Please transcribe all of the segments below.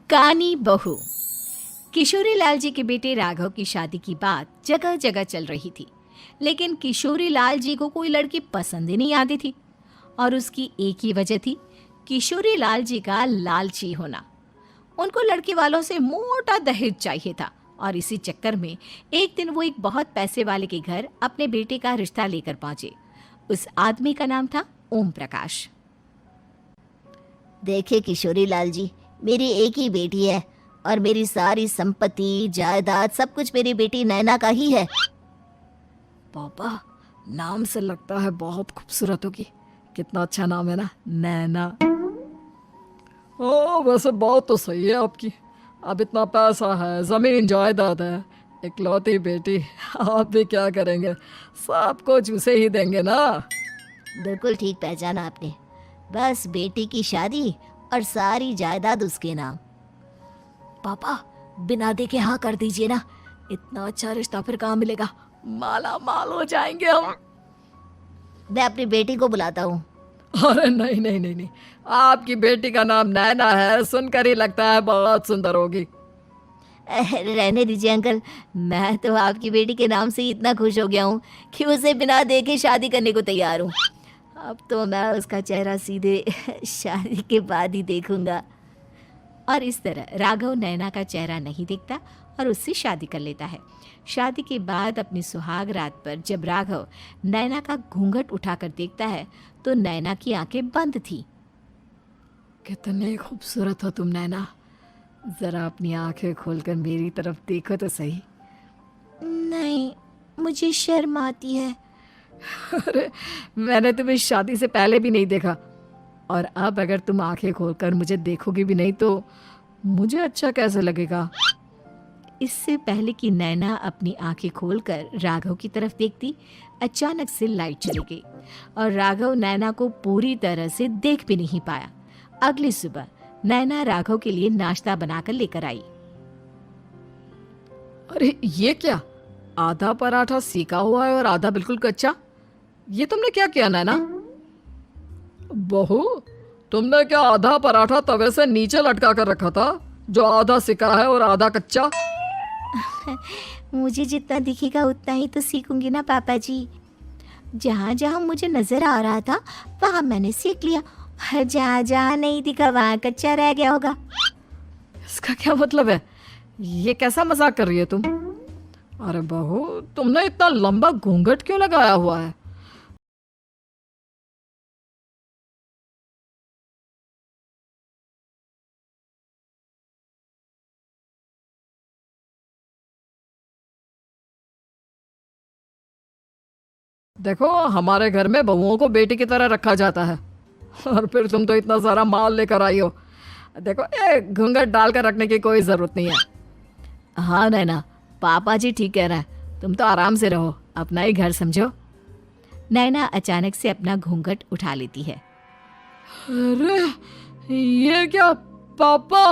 कानी बहू। किशोरी लाल जी के बेटे राघव की शादी की बात जगह जगह चल रही थी, लेकिन किशोरी लाल जी को कोई लड़की पसंद ही नहीं आती थी। और उसकी एक ही वजह थी, किशोरी लाल जी का लालची होना। उनको लड़की वालों से मोटा दहेज चाहिए था और इसी चक्कर में एक दिन वो एक बहुत पैसे वाले के घर अपने बेटे का रिश्ता लेकर पहुंचे। उस आदमी का नाम था ओम प्रकाश। देखिए किशोरी लाल जी, मेरी एक ही बेटी है और मेरी सारी संपत्ति जायदाद सब कुछ मेरी बेटी नैना का ही है। पापा, नाम से लगता है बहुत खूबसूरत होगी। कितना अच्छा नाम है ना, नैना। ओ वैसे बात तो सही है आपकी। अब इतना पैसा है, जमीन जायदाद है, इकलौती बेटी, आप भी क्या करेंगे? सब कुछ उसे ही देंगे ना। बिल्कुल ठीक पहचाना आपने। बस बेटी की शादी और सारी जायदाद उसके नाम। पापा, बिना देखे हाँ कर दीजिए ना। इतना अच्छा रिश्ता फिर कहाँ मिलेगा? माला माल हो जाएंगे हम। मैं अपनी बेटी को बुलाता हूँ। अरे नहीं नहीं नहीं नहीं, आपकी बेटी का नाम नैना है, सुनकर ही लगता है बहुत सुंदर होगी। रहने दीजिए अंकल, मैं तो आपकी बेटी के नाम से ही इतना खुश हो गया हूँ कि उसे बिना देखे शादी करने को तैयार हूँ। अब तो मैं उसका चेहरा सीधे शादी के बाद ही देखूंगा। और इस तरह राघव नैना का चेहरा नहीं देखता और उससे शादी कर लेता है। शादी के बाद अपनी सुहाग रात पर जब राघव नैना का घूंघट उठाकर देखता है तो नैना की आंखें बंद थी। कितनी खूबसूरत हो तुम नैना, जरा अपनी आंखें खोलकर मेरी तरफ देखो तो सही। नहीं, मुझे शर्म आती है। अरे मैंने तुम्हें शादी से पहले भी नहीं देखा, और अब अगर तुम आंखें खोलकर मुझे देखोगी भी नहीं तो मुझे अच्छा कैसे लगेगा? इससे पहले कि नैना अपनी आंखें खोलकर राघव की तरफ देखती, अचानक से लाइट चली गई और राघव नैना को पूरी तरह से देख भी नहीं पाया। अगली सुबह नैना राघव के लिए नाश्ता बनाकर लेकर आई। अरे ये क्या, आधा पराठा सेका हुआ है और आधा बिल्कुल कच्चा। ये तुमने क्या किया नैना? बहू, तुमने क्या आधा पराठा तवे से नीचे लटका कर रखा था, जो आधा सेका है और आधा कच्चा? मुझे जितना दिखेगा उतना ही तो सीखूंगी ना पापा जी। जहाँ जहाँ मुझे नजर आ रहा था वहाँ मैंने सीख लिया, और जहाँ जहाँ नहीं दिखा वहाँ कच्चा रह गया होगा। इसका क्या मतलब है? ये कैसा मजाक कर रही है तुम? अरे बहू, तुमने इतना लंबा घूंघट क्यों लगाया हुआ है? देखो, हमारे घर में बहुओं को बेटी की तरह रखा जाता है, और फिर तुम तो इतना सारा माल लेकर आई हो। देखो, घूंघट डालकर रखने की कोई जरूरत नहीं है। हाँ नैना, पापा जी ठीक कह रहे हैं, तुम तो आराम से रहो, अपना ही घर समझो। नैना अचानक से अपना घूंघट उठा लेती है। अरे ये क्या पापा,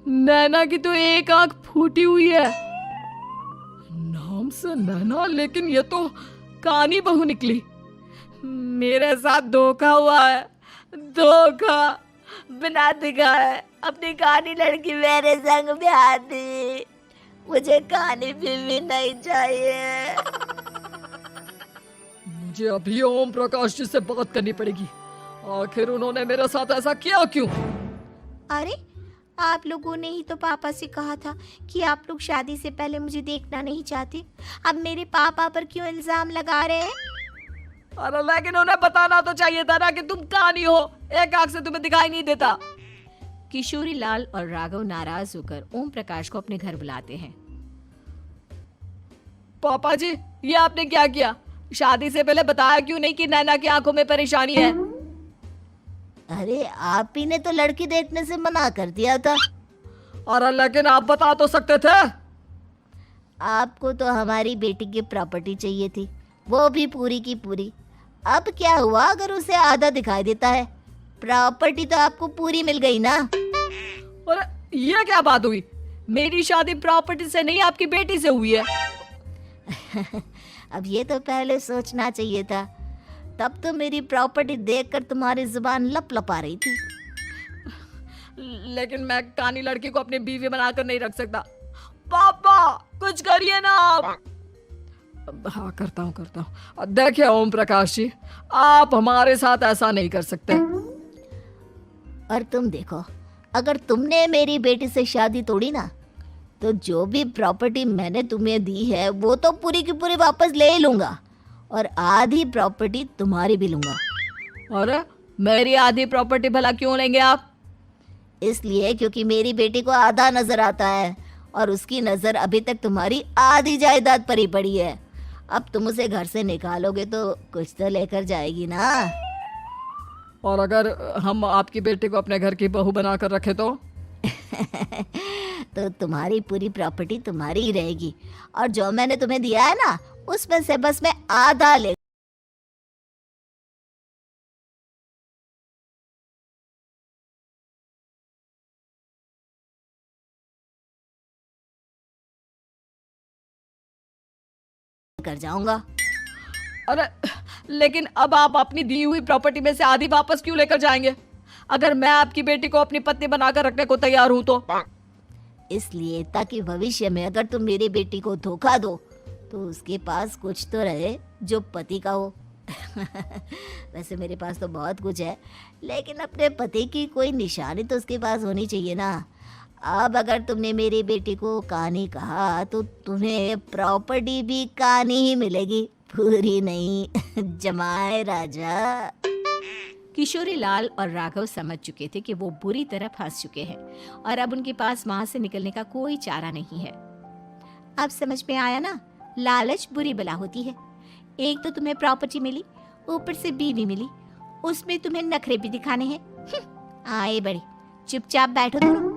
नैना की तो एक आंख फूटी हुई है। नाम से नैना, लेकिन ये तो कानी बहू निकली। मेरे साथ धोखा हुआ है, धोखा। बिना दिखाए अपनी कानी लड़की मेरे संग ब्याह दी। मुझे कानी बीवी नहीं चाहिए। मुझे अभी ओम प्रकाश जी से बात करनी पड़ेगी। आखिर उन्होंने मेरे साथ ऐसा किया क्यों? अरे, आप लोगों ने ही तो पापा से कहा था कि आप लोग शादी से पहले मुझे देखना नहीं चाहते। अब मेरे पापा पर क्यों इल्जाम लगा रहे हैं? अरे लेकिन उन्हें बताना तो चाहिए था ना कि तुम कानी हो, एक आंख से तुम्हें दिखाई नहीं देता। किशोरी लाल और राघव नाराज होकर ओम प्रकाश को अपने घर बुलाते हैं। पापा जी, ये आपने क्या किया? शादी से पहले बताया क्यों नहीं कि नैना की आंखों में परेशानी है? अरे, आप ही ने तो लड़की देखने से मना कर दिया था। अरे लेकिन आप बता तो सकते थे। आपको तो हमारी बेटी की प्रॉपर्टी चाहिए थी, वो भी पूरी की पूरी। अब क्या हुआ अगर उसे आधा दिखाई देता है? प्रॉपर्टी तो आपको पूरी मिल गई ना। अरे ये क्या बात हुई? मेरी शादी प्रॉपर्टी से नहीं, आपकी बेटी से हुई है। अब ये तो पहले सोचना चाहिए था। तब तो मेरी प्रॉपर्टी देखकर तुम्हारी जुबान लप लप आ रही थी। लेकिन मैं कानी लड़की को अपनी बीवी बनाकर नहीं रख सकता। पापा कुछ करिए ना आप। हाँ करता हूँ। देखिए ओम प्रकाश जी, आप हमारे साथ ऐसा नहीं कर सकते। और तुम देखो, अगर तुमने मेरी बेटी से शादी तोड़ी ना, तो जो भी प्रॉपर्टी मैंने तुम्हें दी है वो तो पूरी की पूरी वापस ले ही लूंगा, और आधी प्रॉपर्टी तुम्हारी भी लूंगा। अरे मेरी आधी प्रॉपर्टी भला क्यों लेंगे आप? इसलिए क्योंकि मेरी बेटी को आधा नजर आता है और उसकी नजर अभी तक तुम्हारी आधी जायदाद पर ही पड़ी है। अब तुम उसे घर से निकालोगे तो कुछ तो लेकर जाएगी ना। और अगर हम आपकी बेटी को अपने घर की बहू बनाकर रखे तो? तो तुम्हारी पूरी प्रॉपर्टी तुम्हारी ही रहेगी, और जो मैंने तुम्हें दिया है ना, उसमें से बस मैं आधा ले कर जाऊंगा। अरे लेकिन अब आप अपनी दी हुई प्रॉपर्टी में से आधी वापस क्यों लेकर जाएंगे? अगर मैं आपकी बेटी को अपनी पत्नी बनाकर रखने को तैयार हूं तो? इसलिए ताकि भविष्य में अगर तुम मेरी बेटी को धोखा दो तो उसके पास कुछ तो रहे जो पति का हो। वैसे मेरे पास तो बहुत कुछ है, लेकिन अपने पति की कोई निशानी तो उसके पास होनी चाहिए ना। अब अगर तुमने मेरी बेटी को कानी कहा तो तुम्हें प्रॉपर्टी भी कानी ही मिलेगी, पूरी नहीं। जमाए राजा। किशोरी लाल और राघव समझ चुके थे कि वो बुरी तरह फंस चुके हैं और अब उनके पास वहां से निकलने का कोई चारा नहीं है। अब समझ में आया ना, लालच बुरी बला होती है। एक तो तुम्हें प्रॉपर्टी मिली, ऊपर से बीवी मिली, उसमें तुम्हें नखरे भी दिखाने हैं। आए बड़े, चुपचाप बैठो दोनों।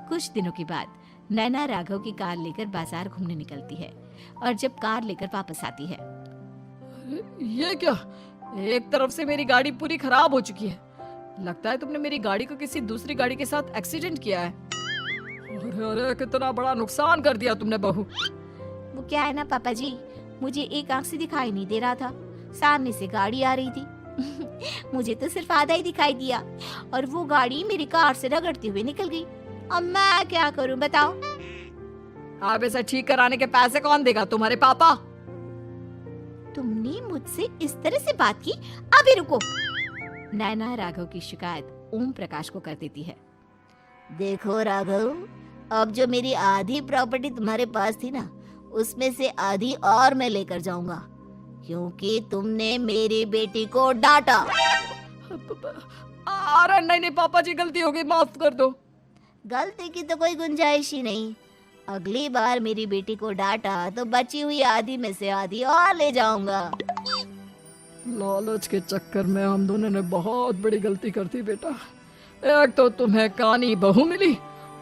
कुछ दिनों के बाद नैना राघव की कार लेकर बाजार घूमने निकलती है और जब कार लेकर वापस आती है, ये क्या? एक तरफ से मेरी गाड़ी पूरी खराब हो चुकी है। लगता है तुमने मेरी गाड़ी को किसी दूसरी गाड़ी के साथ एक्सीडेंट किया है। अरे अरे कितना बड़ा नुकसान कर दिया तुमने बहू। वो क्या है ना पापा जी, मुझे एक आंख से दिखाई नहीं दे रहा था, सामने से गाड़ी आ रही थी। मुझे तो सिर्फ आधा ही दिखाई दिया और वो गाड़ी मेरी कार से रगड़ते हुए निकल गई। अब मैं क्या करूं बताओ? अब इसे ठीक कराने के पैसे कौन देगा? तुम्हारे पापा। तुमने मुझसे इस तरह से बात की? अभी रुको। नैना राघव की शिकायत ओम प्रकाश को कर देती है। देखो राघव, अब जो मेरी आधी प्रॉपर्टी तुम्हारे पास थी ना, उसमें से आधी और मैं लेकर जाऊंगा, क्योंकि तुमने मेरी बेटी को डांटा। अरे नहीं नहीं पापा जी, गलती हो गई, माफ कर दो। गलती की तो कोई गुंजाइश ही नहीं। अगली बार मेरी बेटी को डांटा तो बची हुई आधी में से आधी और ले जाऊंगा। लालच के चक्कर में हम दोनों ने बहुत बड़ी गलती कर दी बेटा। एक तो तुम्हें कानी बहू मिली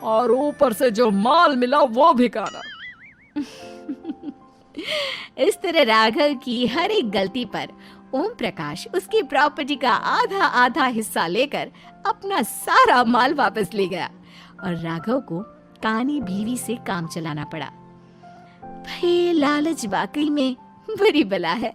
और ऊपर से जो माल मिला वो भी काना। इस तरह राघव की हर एक गलती पर ओम प्रकाश उसकी प्रॉपर्टी का आधा आधा हिस्सा लेकर अपना सारा माल वापस ले गया और राघव को कानी बीवी से काम चलाना पड़ा। भाई लालच वाकई में बुरी बला है।